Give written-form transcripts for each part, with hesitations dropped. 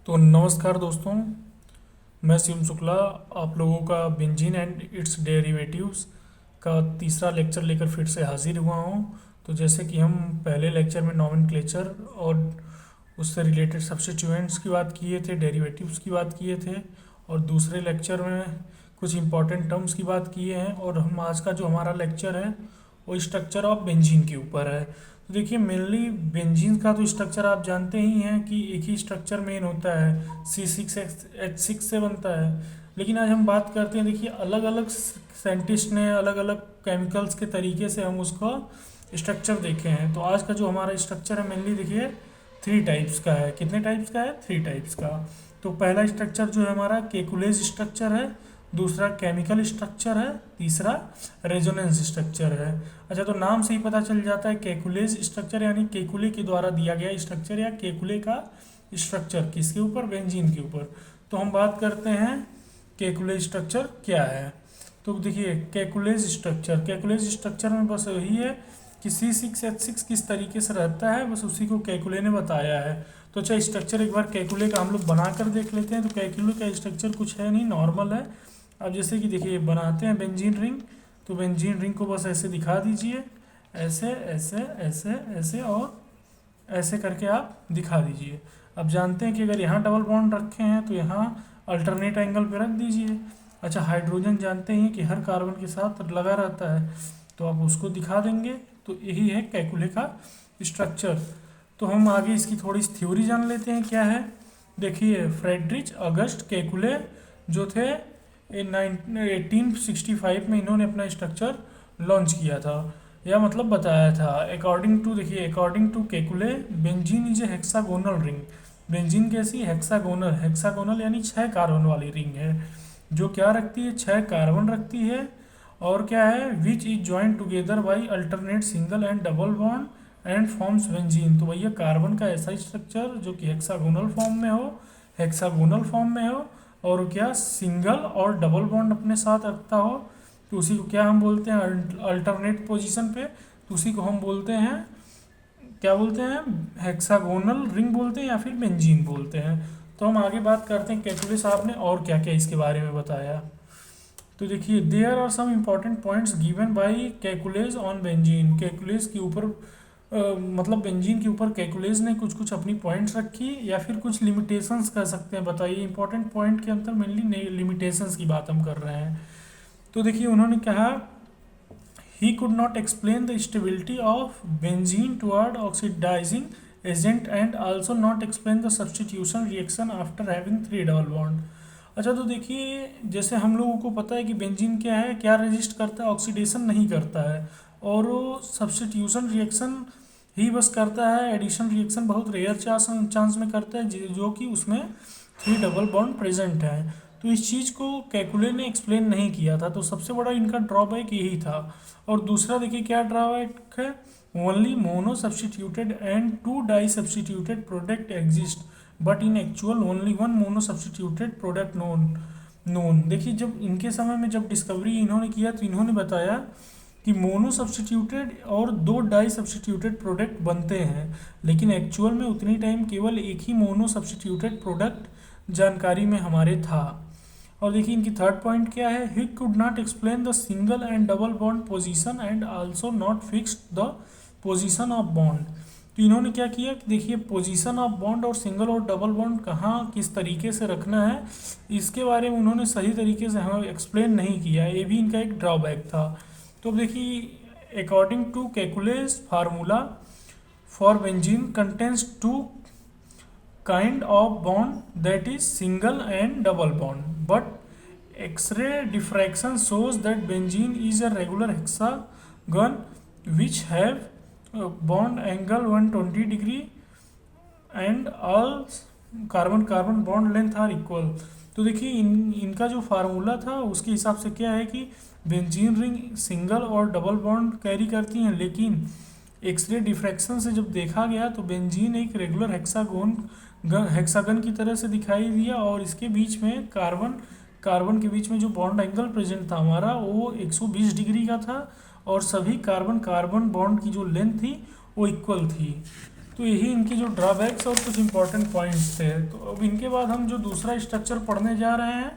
तो नमस्कार दोस्तों, मैं शिवम शुक्ला आप लोगों का बेंजीन एंड इट्स डेरिवेटिव्स का तीसरा लेक्चर लेकर फिर से हाजिर हुआ हूँ। तो जैसे कि हम पहले लेक्चर में नॉमेनक्लेचर और उससे रिलेटेड सब्स्टिट्यूएंट्स की बात किए थे, डेरिवेटिव्स की बात किए थे, और दूसरे लेक्चर में कुछ इंपॉर्टेंट टर्म्स की बात किए हैं। और हम आज का जो हमारा लेक्चर है वो स्ट्रक्चर ऑफ बेंजीन के ऊपर है। तो देखिए, मेनली बेंजीन का तो स्ट्रक्चर आप जानते ही हैं कि एक ही स्ट्रक्चर मेन होता है, C6H6 से बनता है। लेकिन आज हम बात करते हैं, देखिए अलग अलग साइंटिस्ट ने अलग अलग केमिकल्स के तरीके से हम उसका स्ट्रक्चर देखे हैं। तो आज का जो हमारा स्ट्रक्चर है मेनली देखिए 3 टाइप्स का है। कितने टाइप्स का है? 3 टाइप्स का। तो पहला स्ट्रक्चर जो है हमारा केकुलेज स्ट्रक्चर है, दूसरा केमिकल स्ट्रक्चर है, तीसरा रेजोनेंस स्ट्रक्चर है। अच्छा, तो नाम से ही पता चल जाता है केकुलेज स्ट्रक्चर यानी केकुले के द्वारा दिया गया स्ट्रक्चर या केकुले का स्ट्रक्चर किसके ऊपर? बेंजीन के ऊपर। तो हम बात करते हैं केकुले स्ट्रक्चर क्या है। तो देखिए केकुलेज स्ट्रक्चर में बस वही है कि C6H6 किस तरीके से रहता है, बस उसी को केकुले ने बताया है। तो अच्छा, स्ट्रक्चर एक बार केकुले का हम लोग बना कर देख लेते हैं। तो केकुले का स्ट्रक्चर कुछ है नहीं, नॉर्मल है। अब जैसे कि देखिए बनाते हैं बेंजीन रिंग। तो बेंजीन रिंग को बस ऐसे दिखा दीजिए, ऐसे ऐसे ऐसे ऐसे और ऐसे करके आप दिखा दीजिए। अब जानते हैं कि अगर यहाँ डबल बॉन्ड रखे हैं तो यहाँ अल्टरनेट एंगल पे रख दीजिए। अच्छा, हाइड्रोजन जानते हैं कि हर कार्बन के साथ लगा रहता है, तो आप उसको दिखा देंगे। तो यही है कैकुले का स्ट्रक्चर। तो हम आगे इसकी थोड़ी सी थ्योरी जान लेते हैं क्या है। देखिए, फ्रेडरिच अगस्ट केकुले जो थे 1865 में इन्होंने अपना स्ट्रक्चर लॉन्च किया था, या मतलब बताया था। According to Kekule benzene is a hexagonal ring. Benzene कैसी? हेक्सागोनल। हेक्सागोनल यानी 6 कार्बन वाली रिंग है, जो क्या रखती है? 6 कार्बन रखती है। और क्या है? Which is joint together by alternate single and double bond and forms benzene. तो भैया कार्बन का ऐसा स्ट्रक्चर जो कि हेक्सागोनल फॉर्म में हो और क्या सिंगल और डबल बॉन्ड अपने साथ रखता हो, तो उसी को क्या हम बोलते हैं? अल्टरनेट पोजीशन पे। तो उसी को हम बोलते हैं, क्या बोलते हैं? हेक्सागोनल रिंग बोलते हैं या फिर बेंजीन बोलते हैं। तो हम आगे बात करते हैं कैकुले साहब ने और क्या क्या इसके बारे में बताया। तो देखिए, there are some important points given by Kekule's on benzene. Kekule's के ऊपर मतलब बेंजीन के ऊपर कैकुलेज ने कुछ कुछ अपनी पॉइंट्स रखी या फिर कुछ लिमिटेशंस कह सकते हैं। बताइए, इंपॉर्टेंट पॉइंट के अंदर मेनली लिमिटेशंस की बात हम कर रहे हैं। तो देखिए, उन्होंने कहा he could not explain the stability of benzene toward oxidizing agent and also not explain the substitution reaction after having 3 double bond। अच्छा, तो देखिए जैसे हम लोगों को पता है कि बेंजीन क्या है, क्या रेजिस्ट करता है? ऑक्सीडेशन नहीं करता है, और वो सब्स्टिट्यूशन रिएक्शन ही बस करता है। एडिशन रिएक्शन बहुत रेयर चांस में करता है, जो कि उसमें 3 डबल बॉन्ड प्रेजेंट है। तो इस चीज़ को कैकुले ने एक्सप्लेन नहीं किया था, तो सबसे बड़ा इनका ड्रॉबैक यही था। और दूसरा देखिए क्या ड्रॉबैक है? Only mono substituted and 2 di substituted product exist but in actual only 1 mono substituted product known. देखिए, जब इनके समय में जब डिस्कवरी इन्होंने किया तो इन्होंने बताया कि मोनो सब्सटीट्यूटेड और 2 डाई सब्सटीट्यूटेड प्रोडक्ट बनते हैं, लेकिन एक्चुअल में उतनी टाइम केवल एक ही मोनो सब्सटीट्यूटेड प्रोडक्ट जानकारी में हमारे था। और देखिए इनकी थर्ड पॉइंट क्या है? He could not explain the single and double bond position and also not fixed the position of bond. तो इन्होंने क्या किया कि देखिए पोजीशन ऑफ बॉन्ड और सिंगल और डबल बॉन्ड कहाँ किस तरीके से रखना है, इसके बारे में उन्होंने सही तरीके से हमें एक्सप्लेन नहीं किया। ये भी इनका एक ड्रॉबैक था। तो अब देखिए, according to Kekule's formula for benzene contains 2 kind of bond, that is single and double bond, but X-ray diffraction shows that benzene is a regular hexagon which have bond angle 120 degree and all carbon carbon bond length are equal. तो देखिए इनका जो formula था उसके हिसाब से क्या है कि बेंजीन रिंग सिंगल और डबल बॉन्ड कैरी करती हैं, लेकिन एक्सरे डिफ्रैक्शन से जब देखा गया तो बेंजीन एक रेगुलर हेक्सागन की तरह से दिखाई दिया, और इसके बीच में कार्बन के बीच में जो बॉन्ड एंगल प्रेजेंट था हमारा वो 120 डिग्री का था, और सभी कार्बन कार्बन बॉन्ड की जो लेंथ थी वो इक्वल थी। तो यही इनकी जो ड्रॉबैक्स और कुछ इंपॉर्टेंट पॉइंट्स थे। तो अब इनके बाद हम जो दूसरा स्ट्रक्चर पढ़ने जा रहे हैं,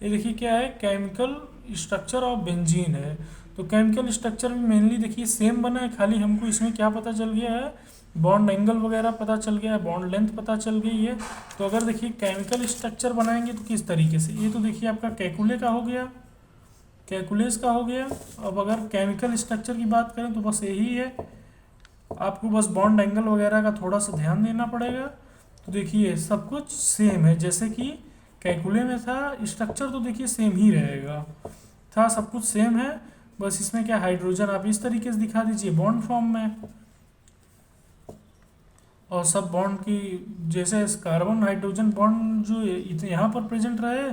ये देखिए क्या है, केमिकल स्ट्रक्चर ऑफ बेंजीन है। तो केमिकल स्ट्रक्चर भी मेनली देखिए सेम बना है, खाली हमको इसमें क्या पता चल गया है, बॉन्ड एंगल वगैरह पता चल गया है, बॉन्ड लेंथ पता चल गई है। तो अगर देखिए केमिकल स्ट्रक्चर बनाएंगे तो किस तरीके से, ये तो देखिए आपका कैकुले का हो गया, कैकुलेस का हो गया। अब अगर केमिकल स्ट्रक्चर की बात करें तो बस यही है, आपको बस बॉन्ड एंगल वगैरह का थोड़ा सा ध्यान देना पड़ेगा। तो देखिए सब कुछ सेम है, जैसे कि कैकुले में था, स्ट्रक्चर तो देखिए सेम ही रहेगा, था सब कुछ सेम है। बस इसमें क्या, हाइड्रोजन आप इस तरीके से दिखा दीजिए बॉन्ड फॉर्म में, और सब बॉन्ड की जैसे कार्बन हाइड्रोजन बॉन्ड जो यहाँ पर प्रेजेंट रहे,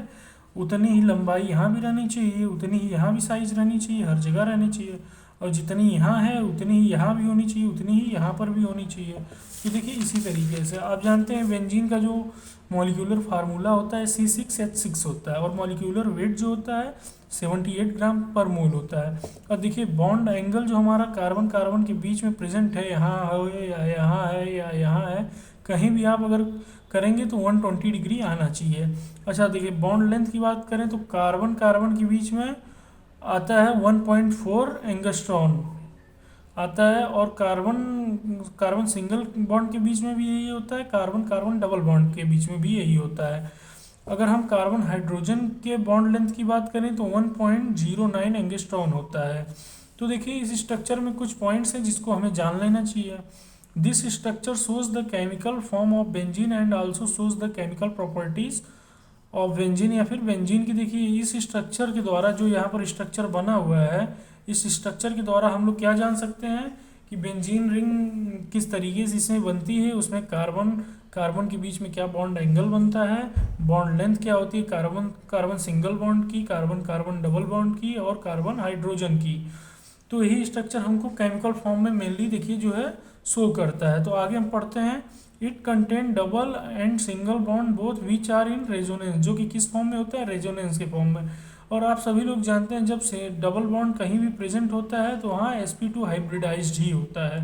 उतनी ही लंबाई यहाँ भी रहनी चाहिए, उतनी ही यहाँ भी साइज रहनी चाहिए, हर जगह रहनी चाहिए। और जितनी यहाँ है उतनी ही यहाँ भी होनी चाहिए, उतनी ही यहाँ पर भी होनी चाहिए। तो देखिए इसी तरीके से आप जानते हैं बेंजीन का जो मॉलिक्यूलर फार्मूला होता है C6H6 होता है, और मॉलिक्यूलर वेट जो होता है 78 ग्राम पर मोल होता है। और देखिए बॉन्ड एंगल जो हमारा कार्बन कार्बन के बीच में प्रेजेंट है, यहाँ है या यहाँ है या यहाँ है, कहीं भी आप अगर करेंगे तो 120 डिग्री आना चाहिए। अच्छा देखिए बॉन्ड लेंथ की बात करें तो कार्बन कार्बन के बीच में आता है 1.4 एंगस्ट्रॉन आता है, और कार्बन कार्बन सिंगल बॉन्ड के बीच में भी यही होता है, कार्बन कार्बन डबल बॉन्ड के बीच में भी यही होता है। अगर हम कार्बन हाइड्रोजन के बॉन्ड लेंथ की बात करें तो 1.09 एंगस्ट्रॉन होता है। तो देखिए इस स्ट्रक्चर में कुछ पॉइंट्स हैं जिसको हमें जान लेना चाहिए। This structure shows the chemical form of benzene and also shows the chemical properties of benzene, या फिर बेंजीन की देखिए इस स्ट्रक्चर के द्वारा जो यहाँ पर स्ट्रक्चर बना हुआ है, इस स्ट्रक्चर के द्वारा हम लोग क्या जान सकते हैं कि बेंजीन रिंग किस तरीके से इसमें बनती है, उसमें कार्बन कार्बन के बीच में क्या बॉन्ड एंगल बनता है, बॉन्ड लेंथ क्या होती है, कार्बन कार्बन सिंगल बॉन्ड की, कार्बन कार्बन डबल बॉन्ड की, और कार्बन हाइड्रोजन की। तो यही स्ट्रक्चर हमको केमिकल फॉर्म में मेनली देखिए जो है शो करता है। तो आगे हम पढ़ते हैं, it contain double and single bond both which are in resonance, जो कि किस फॉर्म में होता है, रेजोनेंस के फॉर्म में। और आप सभी लोग जानते हैं जब से डबल बॉन्ड कहीं भी प्रेजेंट होता है तो वहाँ sp2 हाइब्रिडाइज्ड ही होता है।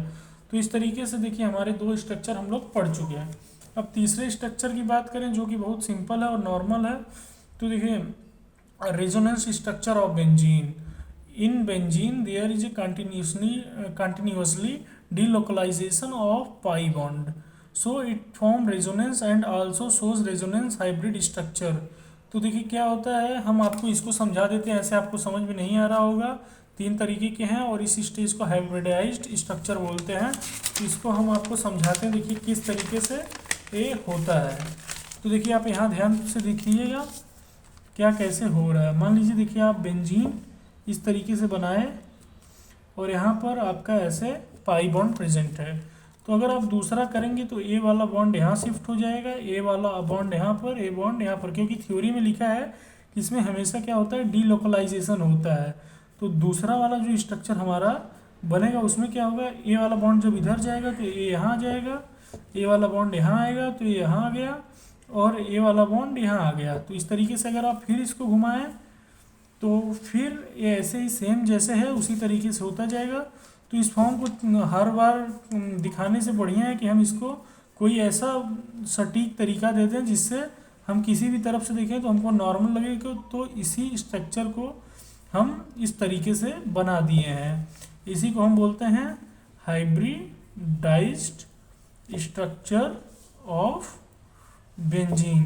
तो इस तरीके से देखिए हमारे दो स्ट्रक्चर हम लोग पढ़ चुके हैं। अब तीसरे स्ट्रक्चर की बात करें जो कि बहुत सिंपल है और नॉर्मल है। तो देखिए resonance structure of benzene, in benzene there is a continuously delocalization of pi bond, so it form resonance and also shows resonance hybrid structure। तो देखिए क्या होता है, हम आपको इसको समझा देते हैं, ऐसे आपको समझ में नहीं आ रहा होगा। तीन तरीके के हैं और इस स्टेज को हाइब्रिडाइज्ड स्ट्रक्चर बोलते हैं। तो इसको हम आपको समझाते हैं, देखिए किस तरीके से ये होता है। तो देखिए आप यहाँ ध्यान से देखिएगा क्या कैसे हो रहा है। मान लीजिए देखिए आप बेंजीन इस तरीके से बनाए और यहाँ पर आपका ऐसे पाई बॉन्ड प्रेजेंट है। तो अगर आप दूसरा करेंगे तो ए वाला बॉन्ड यहाँ शिफ्ट हो जाएगा, ए वाला बॉन्ड यहाँ पर, ए बॉन्ड यहाँ पर, क्योंकि थ्योरी में लिखा है कि इसमें हमेशा क्या होता है, डीलोकलाइजेशन होता है। तो दूसरा वाला जो स्ट्रक्चर हमारा बनेगा उसमें क्या होगा, ए वाला बॉन्ड जब इधर जाएगा तो ए यहाँ आ जाएगा, ए वाला बॉन्ड यहाँ आएगा तो ये यहाँ आ गया, और ए वाला बॉन्ड यहाँ आ गया। तो इस तरीके से अगर आप फिर इसको घुमाएं तो फिर ये ऐसे ही सेम जैसे है उसी तरीके से होता जाएगा। तो इस फॉर्म को हर बार दिखाने से बढ़िया है कि हम इसको कोई ऐसा सटीक तरीका दे दें जिससे हम किसी भी तरफ से देखें तो हमको नॉर्मल लगे। तो इसी स्ट्रक्चर को हम इस तरीके से बना दिए हैं, इसी को हम बोलते हैं हाइब्रिडाइज्ड स्ट्रक्चर ऑफ बेंजीन।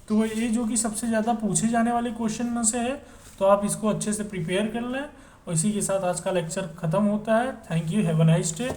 तो ये जो कि सबसे ज़्यादा पूछे जाने वाले क्वेश्चन में से है, तो आप इसको अच्छे से प्रिपेयर कर लें। और इसी के साथ आज का लेक्चर ख़त्म होता है। Thank you, have a nice day.